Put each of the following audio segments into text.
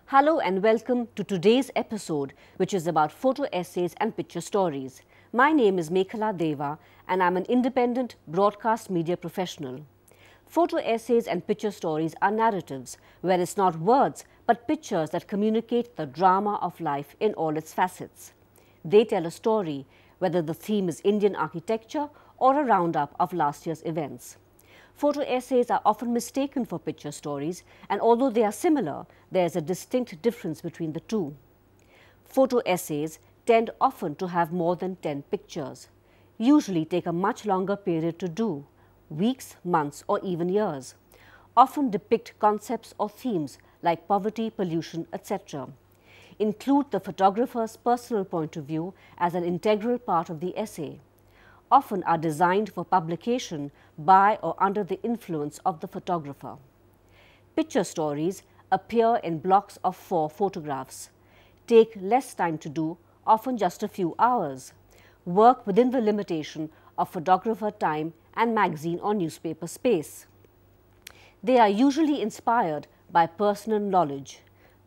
Hello and welcome to today's episode, which is about photo essays and picture stories. My name is Mekhala Deva and I'm an independent broadcast media professional. Photo essays and picture stories are narratives, where it's not words but pictures that communicate the drama of life in all its facets. They tell a story, whether the theme is Indian architecture or a roundup of last year's events. Photo essays are often mistaken for picture stories, and although they are similar, there is a distinct difference between the two. Photo essays tend often to have more than 10 pictures, usually take a much longer period to do, weeks, months or even years, often depict concepts or themes like poverty, pollution, etc. Include the photographer's personal point of view as an integral part of the essay. Often are designed for publication by or under the influence of the photographer. Picture stories appear in blocks of 4 photographs, take less time to do, often just a few hours, work within the limitation of photographer time and magazine or newspaper space. They are usually inspired by personal knowledge,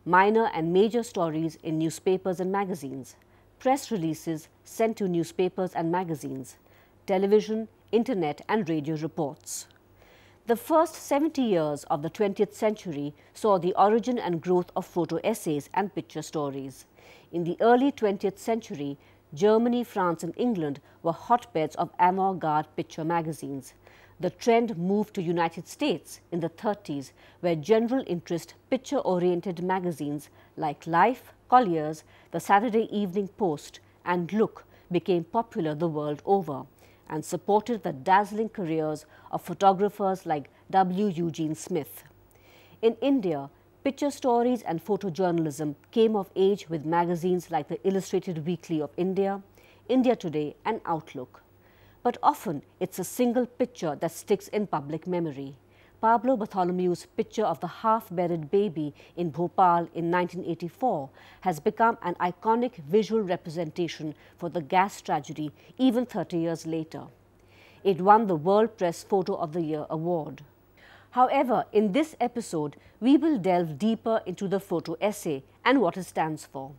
minor and major stories in newspapers and magazines, press releases sent to newspapers and magazines, television, internet and radio reports. The first 70 years of the 20th century saw the origin and growth of photo essays and picture stories. In the early 20th century, Germany, France and England were hotbeds of avant-garde picture magazines. The trend moved to United States in the 30s, where general interest picture-oriented magazines like Life, Collier's, the Saturday Evening Post and Look became popular the world over and supported the dazzling careers of photographers like W. Eugene Smith. In India, picture stories and photojournalism came of age with magazines like the Illustrated Weekly of India, India Today and Outlook. But often it's a single picture that sticks in public memory. Pablo Bartholomew's picture of the half-buried baby in Bhopal in 1984 has become an iconic visual representation for the gas tragedy even 30 years later. It won the World Press Photo of the Year award. However, in this episode, we will delve deeper into the photo essay and what it stands for.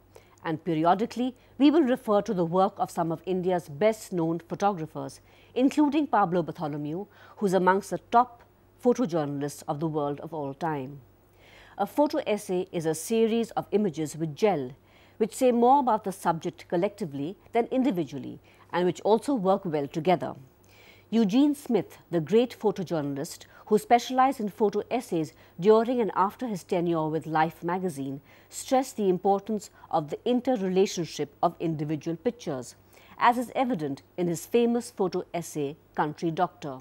And periodically, we will refer to the work of some of India's best-known photographers, including Pablo Bartholomew, who's amongst the top photojournalists of the world of all time. A photo essay is a series of images with gel, which say more about the subject collectively than individually, and which also work well together. Eugene Smith, the great photojournalist who specialized in photo essays during and after his tenure with Life magazine, stressed the importance of the interrelationship of individual pictures, as is evident in his famous photo essay, Country Doctor.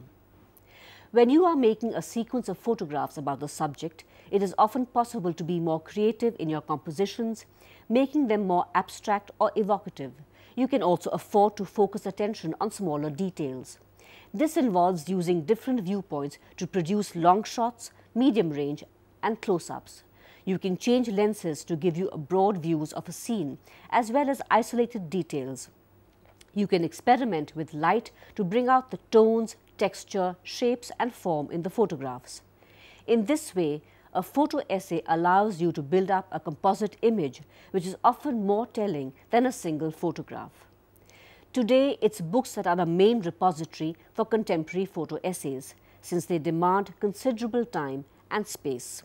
When you are making a sequence of photographs about the subject, it is often possible to be more creative in your compositions, making them more abstract or evocative. You can also afford to focus attention on smaller details. This involves using different viewpoints to produce long shots, medium range and close-ups. You can change lenses to give you broad views of a scene, as well as isolated details. You can experiment with light to bring out the tones, texture, shapes and form in the photographs. In this way, a photo essay allows you to build up a composite image, which is often more telling than a single photograph. Today, it's books that are the main repository for contemporary photo essays, since they demand considerable time and space.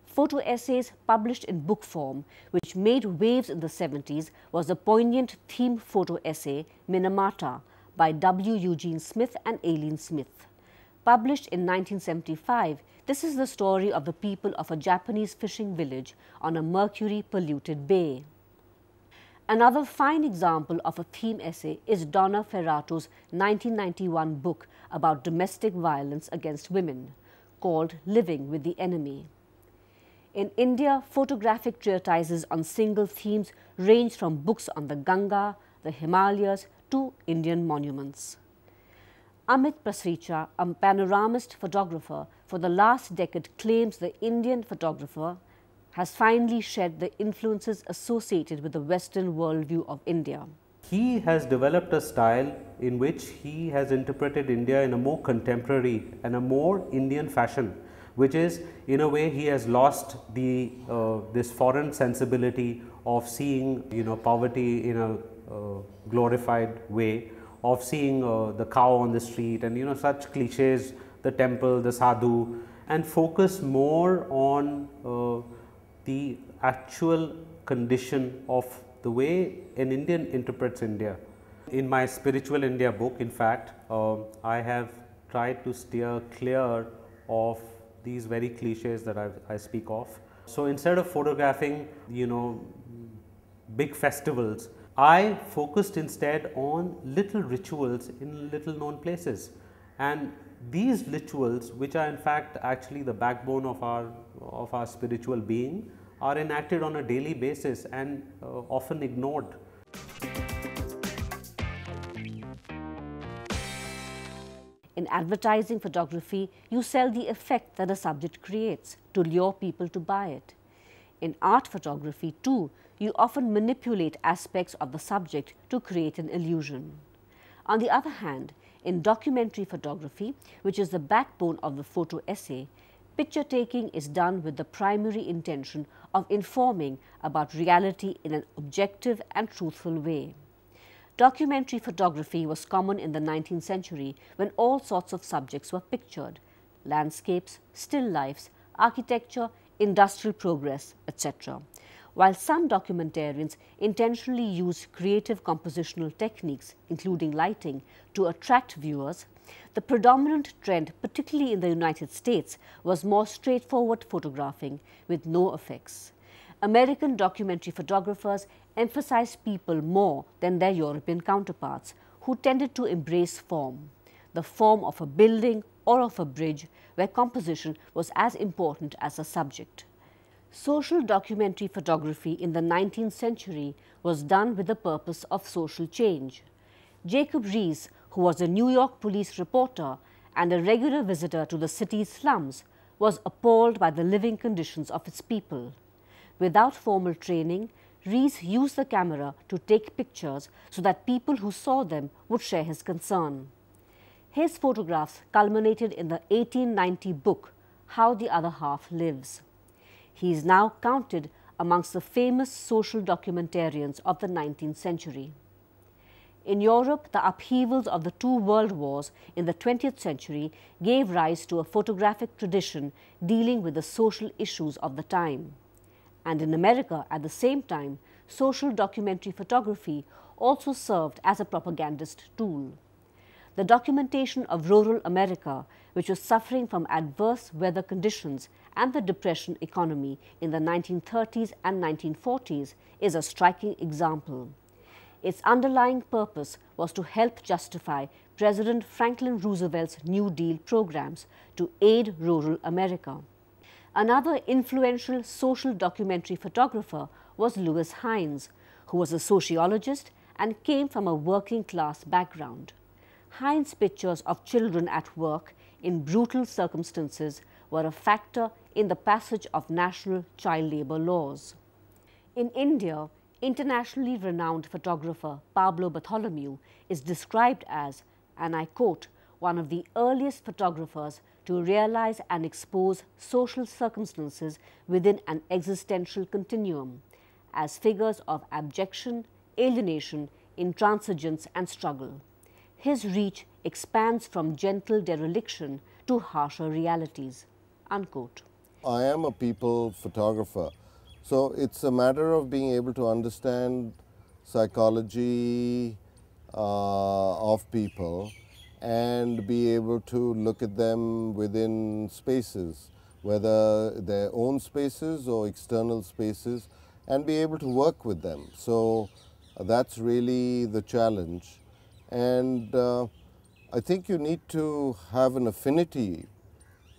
Photo essays published in book form, which made waves in the 70s, was the poignant theme photo essay Minamata by W. Eugene Smith and Aileen Smith. Published in 1975, this is the story of the people of a Japanese fishing village on a mercury-polluted bay. Another fine example of a theme essay is Donna Ferrato's 1991 book about domestic violence against women, called Living with the Enemy. In India, photographic treatises on single themes range from books on the Ganga, the Himalayas to Indian monuments. Amit Prasricha, a panoramist photographer, for the last decade claims the Indian photographer has finally shed the influences associated with the Western worldview of India. He has developed a style in which he has interpreted India in a more contemporary and a more Indian fashion, which is, in a way, he has lost the this foreign sensibility of seeing, poverty in a glorified way, of seeing the cow on the street and such cliches, the temple, the sadhu, and focus more on the actual condition of the way an Indian interprets India. In my Spiritual India book, in fact, I have tried to steer clear of these very cliches that I speak of. So instead of photographing, big festivals, I focused instead on little rituals in little known places. And these rituals, which are in fact actually the backbone of our spiritual being, are enacted on a daily basis and often ignored. In advertising photography, you sell the effect that a subject creates to lure people to buy it. In art photography too, you often manipulate aspects of the subject to create an illusion. On the other hand, in documentary photography, which is the backbone of the photo essay, picture taking is done with the primary intention of informing about reality in an objective and truthful way. Documentary photography was common in the 19th century when all sorts of subjects were pictured: landscapes, still lifes, architecture, industrial progress, etc. While some documentarians intentionally used creative compositional techniques, including lighting, to attract viewers, the predominant trend, particularly in the United States, was more straightforward photographing with no effects. American documentary photographers emphasized people more than their European counterparts, who tended to embrace form, the form of a building or of a bridge, where composition was as important as the subject. Social documentary photography in the 19th century was done with the purpose of social change. Jacob Riis, who was a New York police reporter and a regular visitor to the city's slums, was appalled by the living conditions of its people. Without formal training, Riis used the camera to take pictures so that people who saw them would share his concern. His photographs culminated in the 1890 book, How the Other Half Lives. He is now counted amongst the famous social documentarians of the 19th century. In Europe, the upheavals of the two world wars in the 20th century gave rise to a photographic tradition dealing with the social issues of the time. And in America, at the same time, social documentary photography also served as a propagandist tool. The documentation of rural America, which was suffering from adverse weather conditions and the Depression economy in the 1930s and 1940s, is a striking example. Its underlying purpose was to help justify President Franklin Roosevelt's New Deal programs to aid rural America. Another influential social documentary photographer was Lewis Hines, who was a sociologist and came from a working-class background. Hines' pictures of children at work in brutal circumstances were a factor in the passage of national child labour laws. In India, internationally renowned photographer Pablo Bartholomew is described as, and I quote, one of the earliest photographers to realize and expose social circumstances within an existential continuum as figures of abjection, alienation, intransigence and struggle. His reach expands from gentle dereliction to harsher realities." Unquote. I am a people photographer, so it's a matter of being able to understand psychology of people and be able to look at them within spaces, whether their own spaces or external spaces, and be able to work with them. So that's really the challenge. And I think you need to have an affinity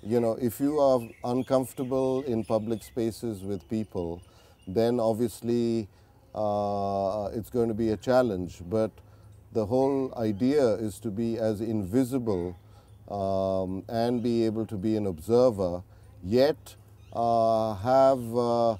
You know, if you are uncomfortable in public spaces with people, then obviously it's going to be a challenge. But the whole idea is to be as invisible and be able to be an observer, yet have a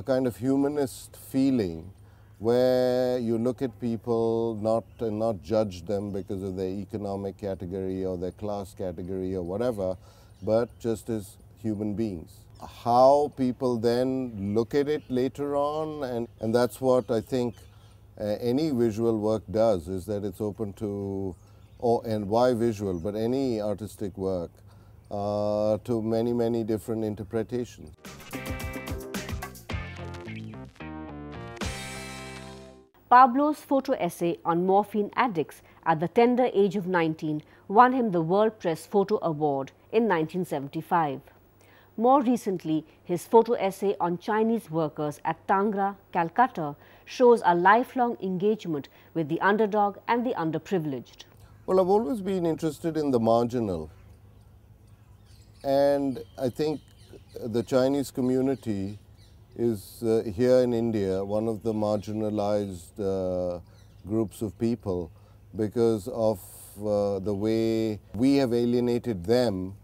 kind of humanist feeling where you look at people not judge them because of their economic category or their class category or whatever, but just as human beings. How people then look at it later on, and that's what I think any visual work does, is that it's open to, and why visual, but any artistic work, to many, many different interpretations. Pablo's photo essay on morphine addicts at the tender age of 19 won him the World Press Photo Award in 1975. More recently, his photo essay on Chinese workers at Tangra, Calcutta, shows a lifelong engagement with the underdog and the underprivileged. Well, I've always been interested in the marginal, and I think the Chinese community is here in India one of the marginalized groups of people because of the way we have alienated them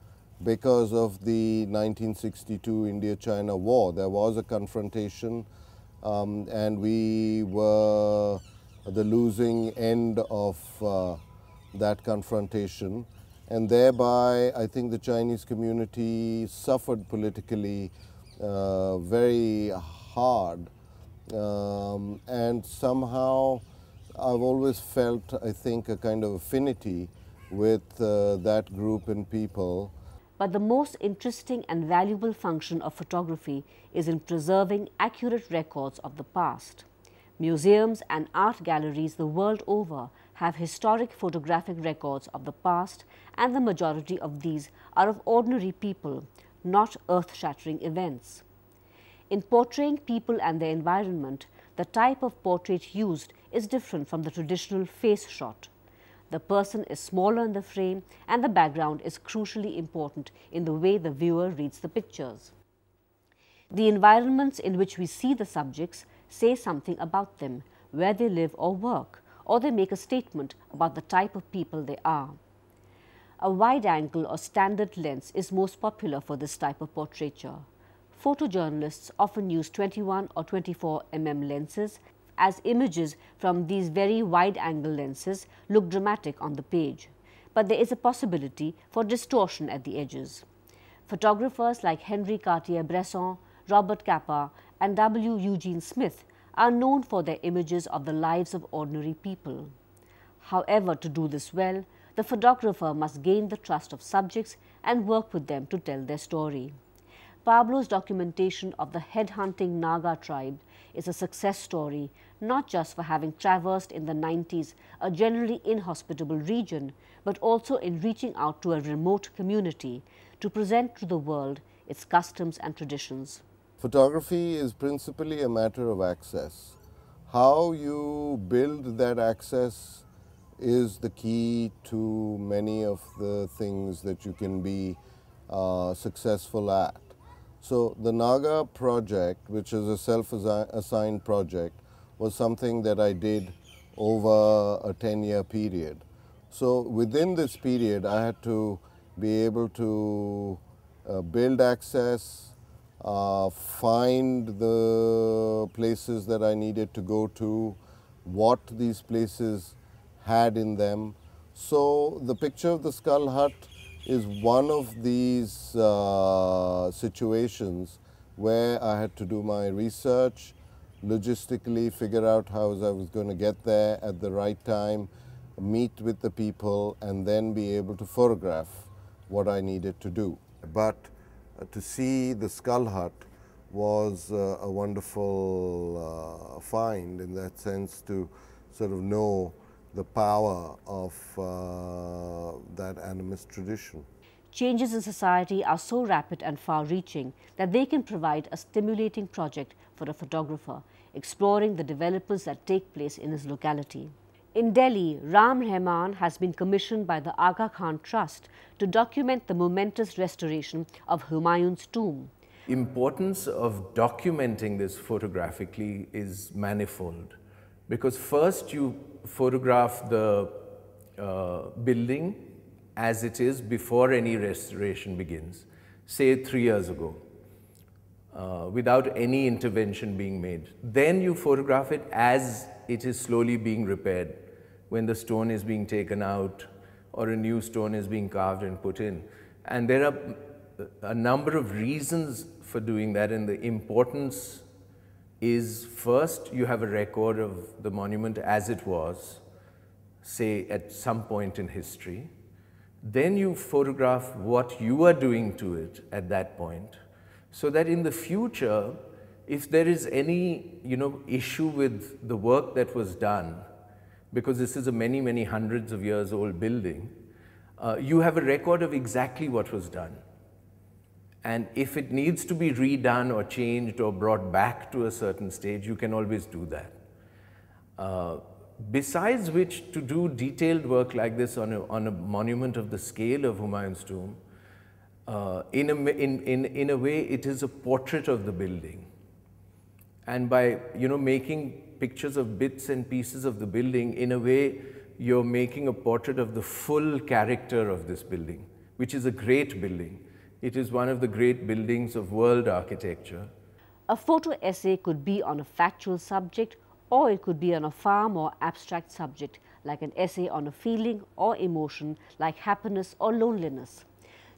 because of the 1962 India-China war. There was a confrontation and we were the losing end of that confrontation, and thereby I think the Chinese community suffered politically very hard, and somehow I've always felt, I think, a kind of affinity with that group and people. But the most interesting and valuable function of photography is in preserving accurate records of the past. Museums and art galleries the world over have historic photographic records of the past, and the majority of these are of ordinary people, not earth-shattering events. In portraying people and their environment, the type of portrait used is different from the traditional face shot. The person is smaller in the frame, and the background is crucially important in the way the viewer reads the pictures. The environments in which we see the subjects say something about them, where they live or work, or they make a statement about the type of people they are. A wide-angle or standard lens is most popular for this type of portraiture. Photojournalists often use 21 or 24 mm lenses, as images from these very wide-angle lenses look dramatic on the page, but there is a possibility for distortion at the edges. Photographers like Henri Cartier-Bresson, Robert Capa, and W. Eugene Smith are known for their images of the lives of ordinary people. However, to do this well, the photographer must gain the trust of subjects and work with them to tell their story. Pablo's documentation of the headhunting Naga tribe is a success story, not just for having traversed in the 90s a generally inhospitable region, but also in reaching out to a remote community to present to the world its customs and traditions. Photography is principally a matter of access. How you build that access is the key to many of the things that you can be successful at. So the Naga project, which is a self-assigned project, was something that I did over a 10-year period. So within this period, I had to be able to build access, find the places that I needed to go to, what these places had in them. So the picture of the Skull Hut is one of these situations where I had to do my research, logistically figure out how I was going to get there at the right time, meet with the people, and then be able to photograph what I needed to do. But to see the Skull Hut was a wonderful find, in that sense, to sort of know the power of that animist tradition. Changes in society are so rapid and far-reaching that they can provide a stimulating project for a photographer, exploring the developments that take place in his locality. In Delhi, Ram Rahman has been commissioned by the Aga Khan Trust to document the momentous restoration of Humayun's tomb. Importance of documenting this photographically is manifold, because first you photograph the building as it is before any restoration begins, say 3 years ago, without any intervention being made. Then you photograph it as it is slowly being repaired, when the stone is being taken out or a new stone is being carved and put in. And there are a number of reasons for doing that, and the importance is, first, you have a record of the monument as it was, say at some point in history. Then you photograph what you are doing to it at that point, so that in the future, if there is any issue with the work that was done, because this is a many, many hundreds of years old building, you have a record of exactly what was done. And if it needs to be redone or changed or brought back to a certain stage, you can always do that. Besides which, to do detailed work like this on a monument of the scale of Humayun's tomb, in a way, it is a portrait of the building. And by making pictures of bits and pieces of the building, in a way, you're making a portrait of the full character of this building, which is a great building. It is one of the great buildings of world architecture. A photo essay could be on a factual subject, or it could be on a far more abstract subject, like an essay on a feeling or emotion like happiness or loneliness.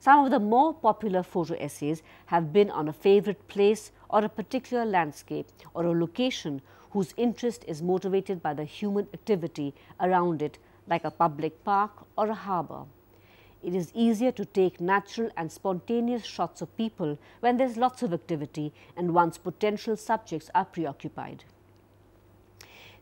Some of the more popular photo essays have been on a favorite place or a particular landscape or a location whose interest is motivated by the human activity around it, like a public park or a harbour. It is easier to take natural and spontaneous shots of people when there's lots of activity and one's potential subjects are preoccupied.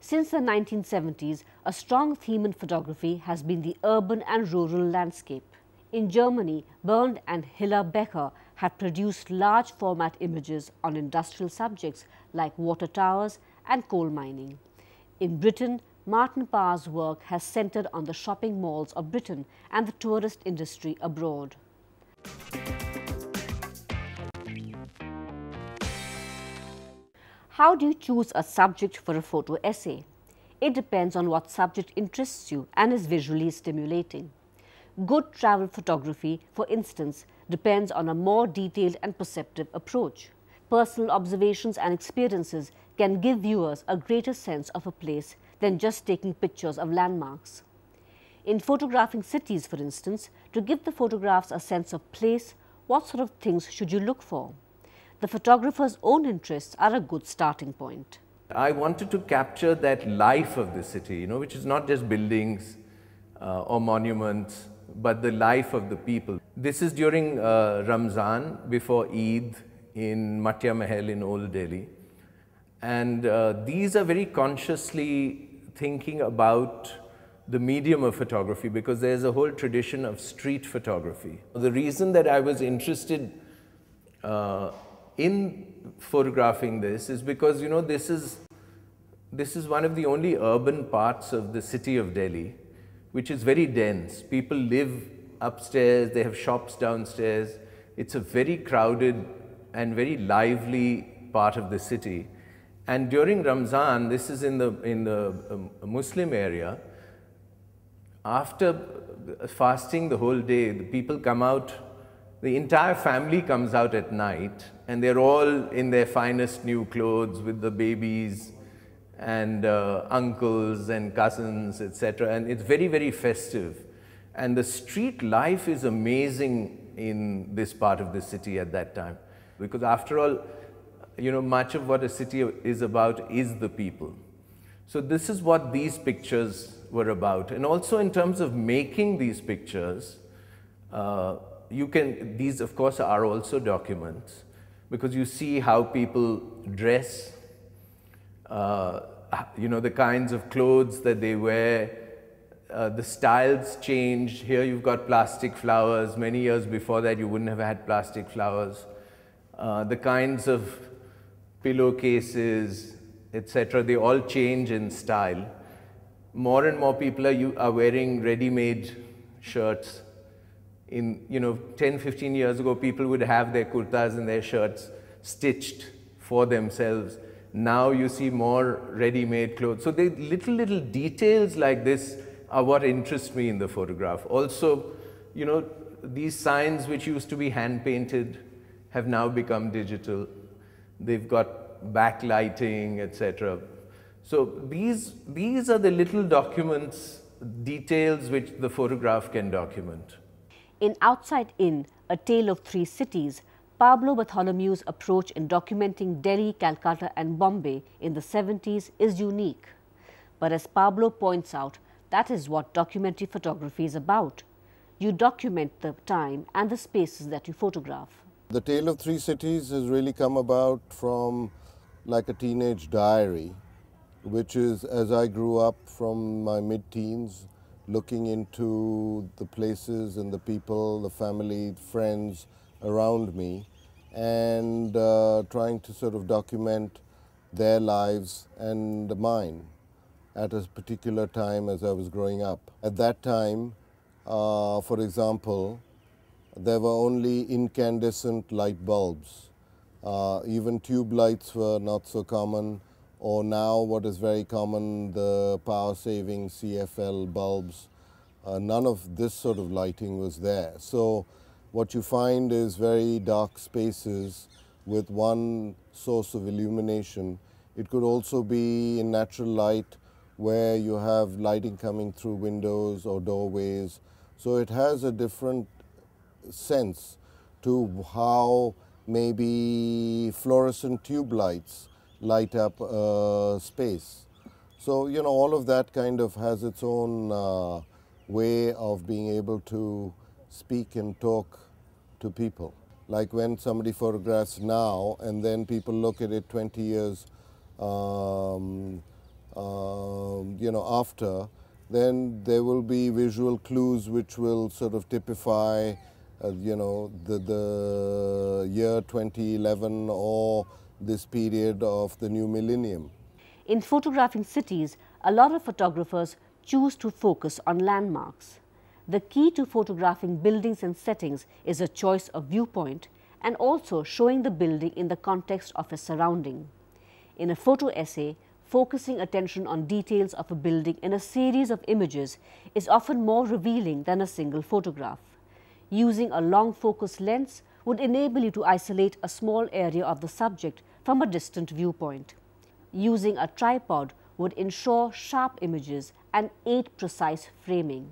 Since the 1970s, a strong theme in photography has been the urban and rural landscape. In Germany, Bernd and Hilla Becker have produced large format images on industrial subjects like water towers and coal mining. In Britain, Martin Parr's work has centered on the shopping malls of Britain and the tourist industry abroad. How do you choose a subject for a photo essay? It depends on what subject interests you and is visually stimulating. Good travel photography, for instance, depends on a more detailed and perceptive approach. Personal observations and experiences can give viewers a greater sense of a place than just taking pictures of landmarks. In photographing cities, for instance, to give the photographs a sense of place, what sort of things should you look for? The photographer's own interests are a good starting point. I wanted to capture that life of the city, which is not just buildings or monuments, but the life of the people. This is during Ramzan, before Eid, in Matya Mahal in Old Delhi. And these are very consciously thinking about the medium of photography, because there's a whole tradition of street photography. The reason that I was interested in photographing this is because, this is one of the only urban parts of the city of Delhi, which is very dense. People live upstairs, they have shops downstairs. It's a very crowded and very lively part of the city. And during Ramzan, this is in the Muslim area, after fasting the whole day, the people come out, the entire family comes out at night, and they're all in their finest new clothes with the babies and uncles and cousins, etc. And it's very, very festive. And the street life is amazing in this part of the city at that time. Because after all, much of what a city is about is the people. So this is what these pictures were about. And also in terms of making these pictures, these of course are also documents, because you see how people dress, the kinds of clothes that they wear, the styles change. Here you've got plastic flowers. Many years before that you wouldn't have had plastic flowers. The kinds of pillowcases, etc., they all change in style. more and more people are wearing ready-made shirts. In 10, 15 years ago, people would have their kurtas and their shirts stitched for themselves. Now you see more ready-made clothes. So the little details like this are what interest me in the photograph. Also, these signs which used to be hand-painted have now become digital. They've got backlighting, etc. So these are the little documents, details which the photograph can document. In Outside In, A Tale of Three Cities, Pablo Bartholomew's approach in documenting Delhi, Calcutta and Bombay in the 70s is unique. But as Pablo points out, that is what documentary photography is about. You document the time and the spaces that you photograph. The Tale of Three Cities has really come about from like a teenage diary, which is as I grew up from my mid-teens, looking into the places and the people, the family, friends around me, and trying to sort of document their lives and mine at a particular time as I was growing up. At that time, for example, there were only incandescent light bulbs. Even tube lights were not so common, or now what is very common, the power-saving CFL bulbs. None of this sort of lighting was there. So what you find is very dark spaces with one source of illumination. It could also be in natural light where you have lighting coming through windows or doorways. So it has a different sense to how maybe fluorescent tube lights light up space. So, all of that kind of has its own way of being able to speak and talk to people. Like when somebody photographs now and then people look at it 20 years after, then there will be visual clues which will sort of typify the year 2011 or this period of the new millennium. In photographing cities, a lot of photographers choose to focus on landmarks. The key to photographing buildings and settings is a choice of viewpoint and also showing the building in the context of its surrounding. In a photo essay, focusing attention on details of a building in a series of images is often more revealing than a single photograph. Using a long focus lens would enable you to isolate a small area of the subject from a distant viewpoint. Using a tripod would ensure sharp images and aid precise framing.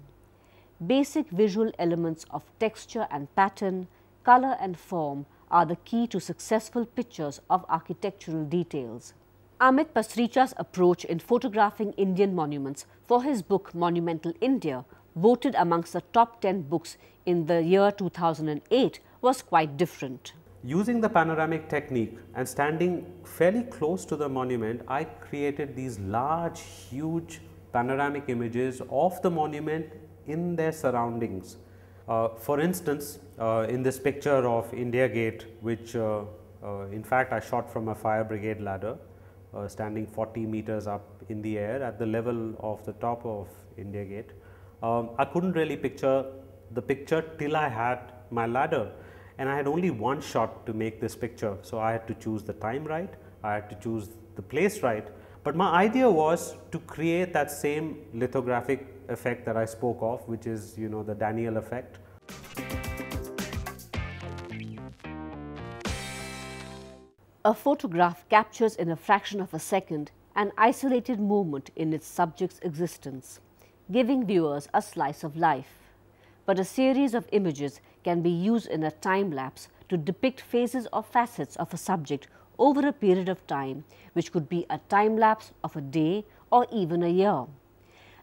Basic visual elements of texture and pattern, color and form are the key to successful pictures of architectural details. Amit Pasricha's approach in photographing Indian monuments for his book Monumental India, voted amongst the top 10 books in the year 2008, was quite different. Using the panoramic technique and standing fairly close to the monument, I created these large, huge panoramic images of the monument in their surroundings. For instance, in this picture of India Gate, which in fact I shot from a fire brigade ladder, standing 40 meters up in the air at the level of the top of India Gate. I couldn't really picture the picture till I had my ladder, and I had only one shot to make this picture. So I had to choose the time right, I had to choose the place right, but my idea was to create that same lithographic effect that I spoke of, which is, the Daniel effect. A photograph captures in a fraction of a second an isolated moment in its subject's existence, giving viewers a slice of life. But a series of images can be used in a time lapse to depict phases or facets of a subject over a period of time, which could be a time lapse of a day or even a year.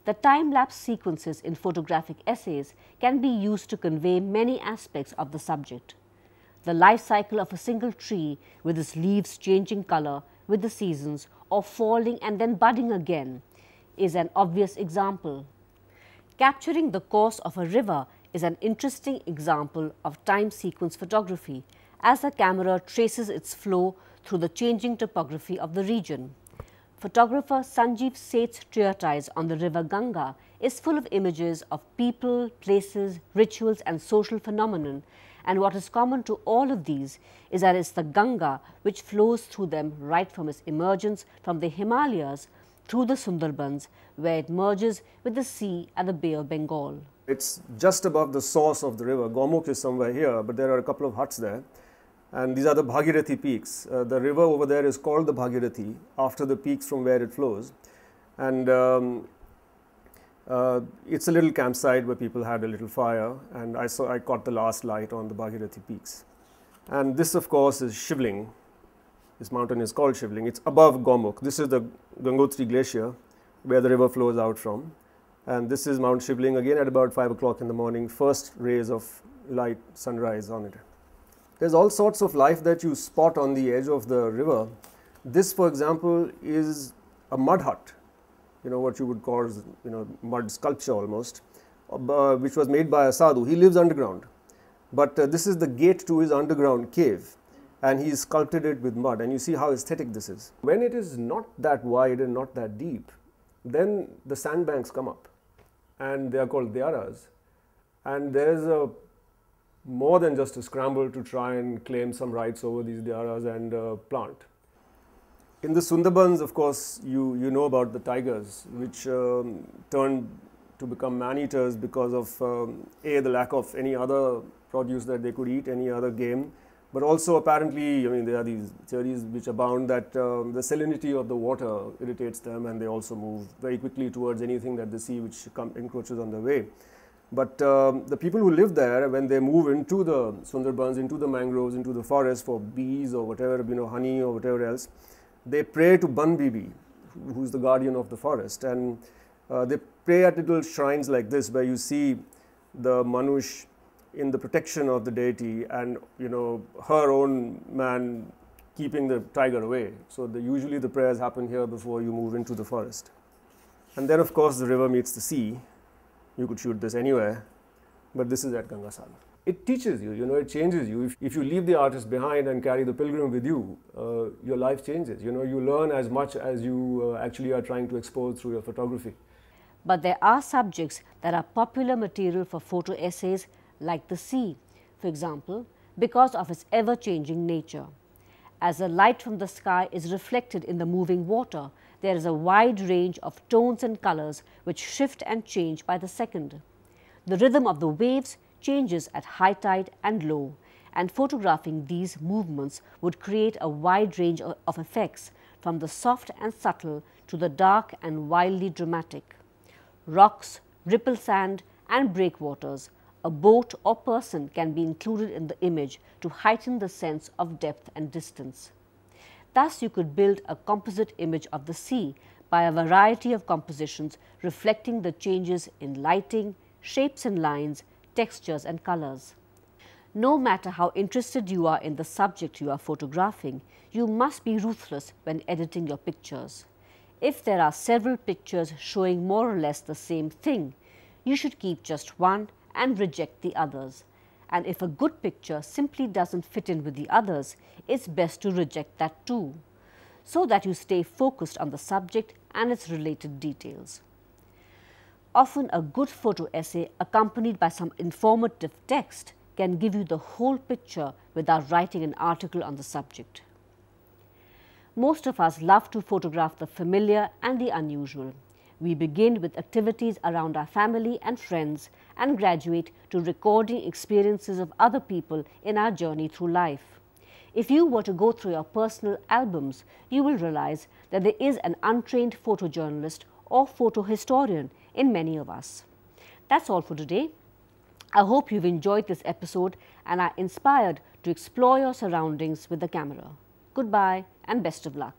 The time-lapse sequences in photographic essays can be used to convey many aspects of the subject. The life cycle of a single tree with its leaves changing color with the seasons or falling and then budding again is an obvious example. Capturing the course of a river is an interesting example of time sequence photography as the camera traces its flow through the changing topography of the region. photographer Sanjeev Seth's treatise on the river Ganga is full of images of people, places, rituals and social phenomenon, and what is common to all of these is that it's the Ganga which flows through them right from its emergence from the Himalayas through the Sundarbans, where it merges with the sea at the Bay of Bengal. It's just above the source of the river. Gomukh is somewhere here, but there are a couple of huts there. And these are the Bhagirathi peaks. The river over there is called the Bhagirathi after the peaks from where it flows. And it's a little campsite where people had a little fire, and I caught the last light on the Bhagirathi peaks. And this, of course, is Shivling. This mountain is called Shivling. It's above Gomukh. This is the Gangotri glacier where the river flows out from. And this is Mount Shivling again at about 5 o'clock in the morning, first rays of light, sunrise on it. There's all sorts of life that you spot on the edge of the river. This, for example, is a mud hut, what you would call, mud sculpture almost, which was made by a sadhu. He lives underground, but this is the gate to his underground cave, and he sculpted it with mud, and you see how aesthetic this is. When it is not that wide and not that deep, then the sandbanks come up, and they are called dyaras, and there's more than just a scramble to try and claim some rights over these dyaras and plant. In the Sundarbans, of course, you know about the tigers, which turned to become man-eaters because of the lack of any other produce that they could eat, any other game, but also apparently, there are these theories which abound that the salinity of the water irritates them, and they also move very quickly towards anything that they see which encroaches on their way. But the people who live there, when they move into the Sundarbans, into the mangroves, into the forest for bees or whatever, honey or whatever else, they pray to Ban Bibi, who is the guardian of the forest, and they pray at little shrines like this, where you see the Manush in the protection of the deity, and her own man keeping the tiger away. So usually the prayers happen here before you move into the forest. And then, of course, the river meets the sea. You could shoot this anywhere, but this is at Gangasagar. It teaches you, it changes you. If you leave the artist behind and carry the pilgrim with you, your life changes. You learn as much as you actually are trying to expose through your photography. But there are subjects that are popular material for photo essays, like the sea, for example, because of its ever-changing nature. As the light from the sky is reflected in the moving water, there is a wide range of tones and colors which shift and change by the second. The rhythm of the waves changes at high tide and low, and photographing these movements would create a wide range of effects, from the soft and subtle to the dark and wildly dramatic. Rocks, ripple sand and breakwaters, a boat or person can be included in the image to heighten the sense of depth and distance. Thus, you could build a composite image of the sea by a variety of compositions reflecting the changes in lighting, shapes and lines, textures and colors. No matter how interested you are in the subject you are photographing, you must be ruthless when editing your pictures. If there are several pictures showing more or less the same thing, you should keep just one and reject the others. And if a good picture simply doesn't fit in with the others, it's best to reject that too, so that you stay focused on the subject and its related details. Often a good photo essay accompanied by some informative text can give you the whole picture without writing an article on the subject. Most of us love to photograph the familiar and the unusual. We begin with activities around our family and friends and graduate to recording experiences of other people in our journey through life. If you were to go through your personal albums, you will realize that there is an untrained photojournalist or photo historian in many of us. That's all for today. I hope you've enjoyed this episode and are inspired to explore your surroundings with the camera. Goodbye and best of luck.